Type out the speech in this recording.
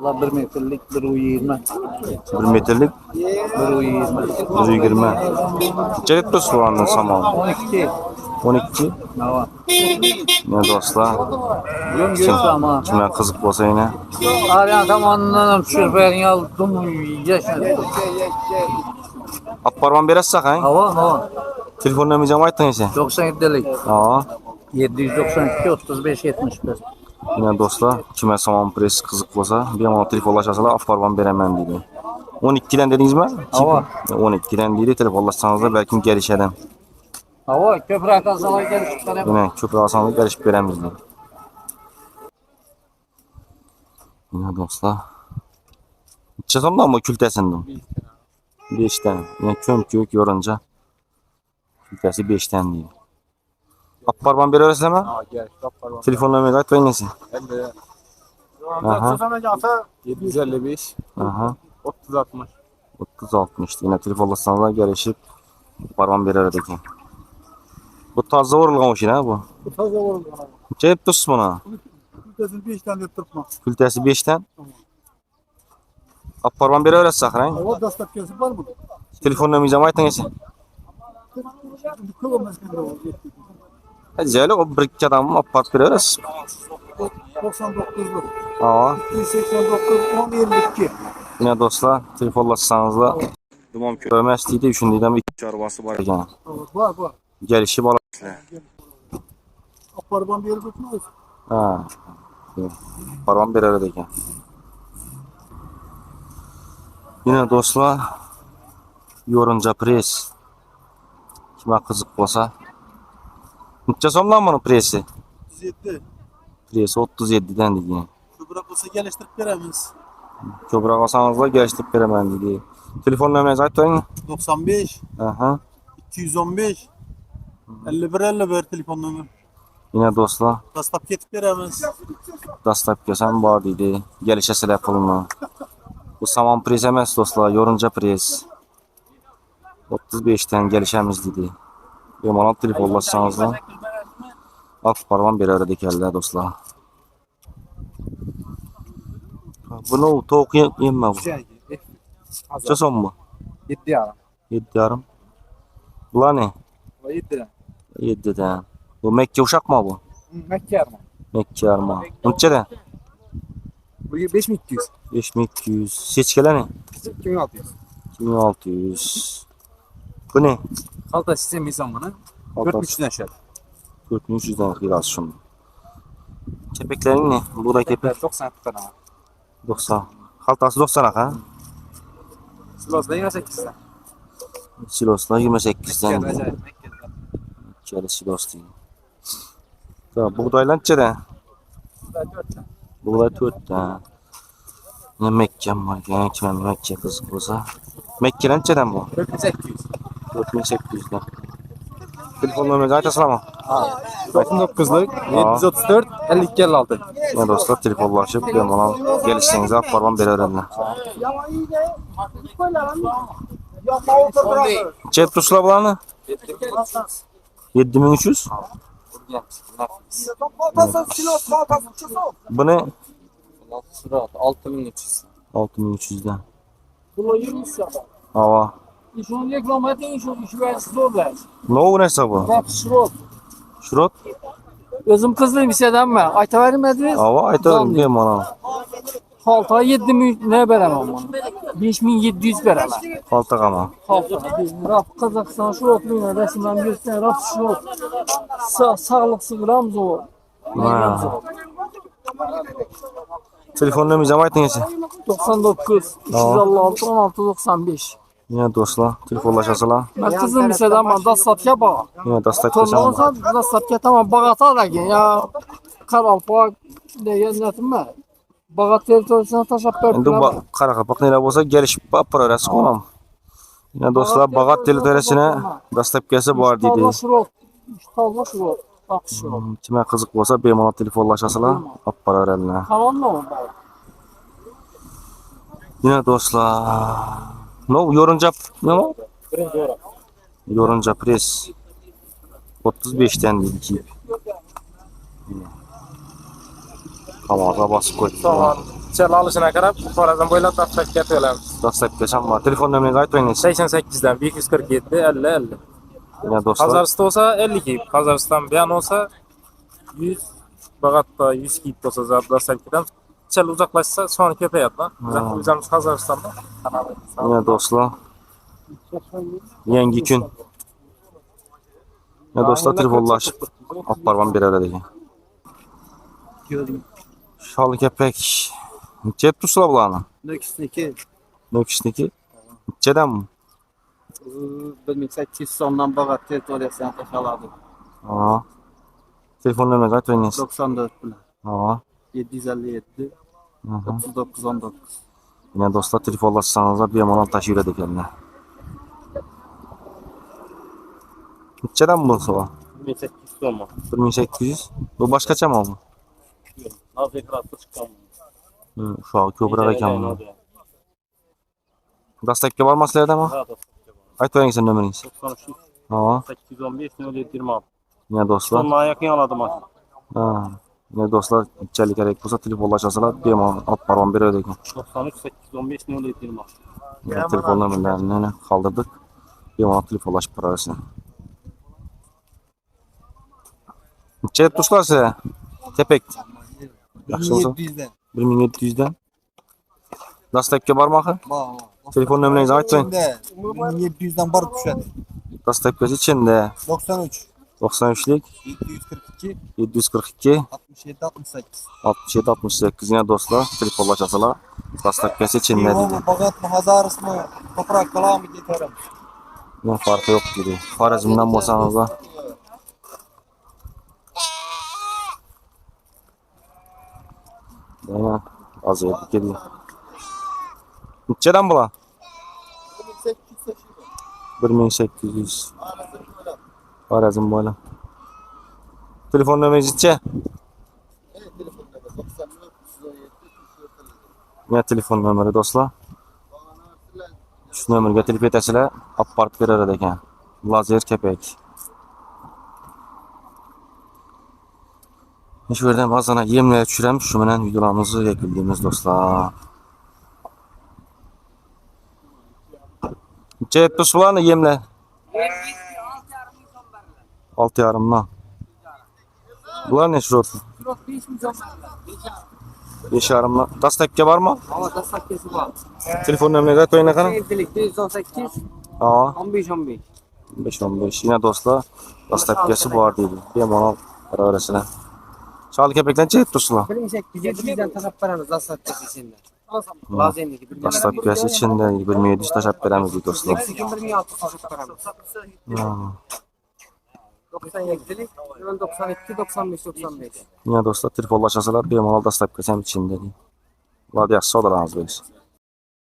La 1 metrlik 1.20. 1 metrlik 1.20. 120. Çelik dost bu andan saman. 12. 12. Hava. Ne dostlar? Yön göz ama. Kime kızık olsa yine. Arayan zamanından çırpayın aldım yaşadı. Aparman beressek ha? Hava. Telefon numarayı aytın ise. 97'lik. Aa. 792 35 71. Yine dostlar kime saman pres kızık olsa bir ama telefonlaşasalar aparman beremem dedi. 12'den dediniz mi? Hava. 12'den değil telefonlaşsanız da belki gelişelim. Hava köprü kazalar gelip çıkarım. Yine köprü alsanız gelişip veremiz dedi. Yine dostlar. Çıkımda mı kültesinden? 5 tane. Yine kök yorunca kültesi 5 tane değil. Aparman bir öğretsene mi? Telefon numarayı ayt ve nesi? Aha. 755 Aha. 3060. 30-60 yine telefonlaşsanız da gelişip aparman bir öğreteki. Bu taze vurulgan hoş yine bu. Bu taze oldu. Cep tuz buna. Kültesi 5 tane tutma. Kültesi 5'ten. Aparman bir öğretsek ha? O dastak kesi var mı? Telefon numarayı aytın ese. Kılı meskinde o. Hadi o bir iki adamı apart bir öğrets. 99'luk. Aa. 289 1052. Yine dostlar telefonlaşsanız da Dumam köymez deydi düşündüydüm 2 arabası var ekan. Var. Gelişi bala. Aparban bir yere tutmaz. Ha. Param bir arada ekan. Yine dostlar yorunca pres. Kime kızık bolsa. Neçe somdan bunun presi? 37. Presi 37'den dedi. Köbrak olsa geliştirip veremiz. Köbrak alsanız da geliştirip veremem dedi. Telefon numarayı aytın. 95 Aha. 215 51 telefon numara. Yine dostlar Dastap ketip veremiz. dastap kesem var dedi. Gelişe selep pulunu. Bu saman pres emas dostlar, yorunca pres. 35'ten gelişemiz dedi. Bemalol telefonlaşsanız da alt parmağım bir arada keldi dostlar. Bunu tavuk yemme bu. Kaça son mu? 7 ya. 7,5. Bunlar ne? 7 lira. 7'den. Bu Mekke uşak mı bu? Mekke yarma. Mekke yarma. Neçeden? Bu 5200. 5200. Seçkeler ne? 2600. 2600. Bu ne? Kalta sistemi zamanı 4300'den aşağı. 4300'den biraz şunu. Kepeklerin ne? Buğday kepek 90 tane. 90. Kaltası 90 ha? Silos'da 28'den. Silosla 28'den. Acayip. Kere silos değil. Tamam, buğdayla neçeden? Buğday 4'ten. Ne Mekke'm var yani kime Mekke kızık olsa. Mekke'den neçeden bu? 4800. 4800'den. Telefon numarayı aytasın ama. 99'luk 734 52 56. Ne dostlar telefonlaşıp ben bana gelişseniz aparmam bir öğrenme. Cep tuşla bulanı? 7300. Bu ne? Surat 6300. 6300'den. Bu 20 saat. Hava. İşon reklam edin işi versiz zorlar. Ne o hesabı? Bak şurot. Şurot? Özüm kızlıyım hisseden ben. Ayta vermediniz. Hava aytarım diyeyim bana. Halta 7000 ne veremem onu. 5700 veremem. Kaltak ama. Halta. Raf Kazakistan şurotluyla resimden göster. Raf şurot. Sağlıksız Ramzo. Ha. Telefon numarayı aytın ise. 99 356 16 95. Yine dostlar telefonlaşasılar. Ben kızım hisseden ben da satya bak. Yine destek Sonra desem. olsa da satya tamam bağata da gel ya. Karalpak deyen netim ben. Bağat teritoriyasına taşap Endi verdiler. qara qapoq nera bo'lsa gelişib apararasiz qo'nam. Yine dostlar Bağat teritoriyasine dastlabkasi bor deydi. Talva şurot. Bak şurot. Kime qiziq bo'lsa bemalol telefonlashasizlar, olib boraveradilar. Tamam mı? Yine dostlar. No, yorunca ne o? Yorunca pres. 35'ten deydi ki. Kamaza basıp koydu. Çel alışına qarab, Xorazm bo'ylab dastlabki to'lamiz. Dastlabgacha bor. Telefon nomeringizni aytib qo'yingiz. 88 dan 247 50 50. Yana do'stlar. Qazariston olsa 50 kiyib, Qazariston buyon olsa 100, Bag'atda 100 kiyib bo'lsa dastlabkidan chel uzoqlashsa soni ko'payadi. O'zimiz Qazaristonda. Yana do'stlar. Yangi kun. Yana do'stlar telefonlashib olib borib beradi ekan. Şal kepek. Neçe tutsa bularni? Nöksniki. Nökishniki. Neçeden mi? 1800 so'mdan bag'at territoriyasidan qo'shiladi. Aa. Telefon nomeringizni aytib qo'yingiz. 94 bilan. Aa. 757 39 19. Yana do'stlar telefonlashsangiz bemalol tashib yuradi ekanlar. Neçeden bo'lsa bu? 1800 so'm. 1800. Bu boshqachami bu? Navikratda chiqqan. Şu an ko'proq ekan bu. Dastlabki bormaslardami? Aytib qo'yingiz nomeringiz. 93 Aa. 815 0726. Yana do'stlar. Sonuna yaqin oladi mashina. Ha. Yana do'stlar, ichalik kerak bo'lsa telefonlashasalar bemalol olib borib beradi ekan. 93 815 0726. Ya, telefon nomerlerini kaldırdık. Bemalol telefonlashib borasizlar. Necha tuşlar size? Tepek. Yaxshi bo'lsa 1700 dan. 1700'den. Dastlabki bormoqi? Telefon nomeringizni aytib qo'ying. 1700 dan borib tushadi. Dastlabkisi ichida 93 93lik 742 742 67 68. 67 68 yana do'stlar telefonlashasalar dastlabkisi ichida deydi. Bag'atmi, Hazarismi, ko'proq kalami ketaveramiz. Ne farkı yok dedi. Xorazmdan bo'lsangiz da. Yana azayıp geliyor. Neçeden bular? 1800. Xorazm boyla. Telefon nomeringiz necha? Ne telefon nomeri do'stlar? Şu nomerga telefon etasizlar, olib borib beradi ekan. Lazer kepek. Shu yerdan ba'zan yemlar tushiramiz, shu bilan videolarimizni yakunlaymiz do'stlar. Necha etdi bularni yemlar? 6,5 dan. Bular ne şurası? 5,5 dan. Dastlabki bormi? Ama dastlabkisi bor. Telefon nomeringizni aytib qo'ying qani? 218 Aa, 15 15. 15. Yine do'stlar, dastlabkisi bor deydi. Bemalol boraverasizlar. Shal kepekdan necha etdi bular? 1800 dan tashlab beramiz dastlabkisi ichida. Lazemniki Dastlabkisi ichida 1700 tashlab beramiz deydi do'stlar. 1600 tashlab beramiz. 97'lik, 92, 95, 95. Yine do'stlar telefonlashasalar bemalol dastlabkisi ham ichida deydi. Ular yaxshi savdolarimiz bo'lsin.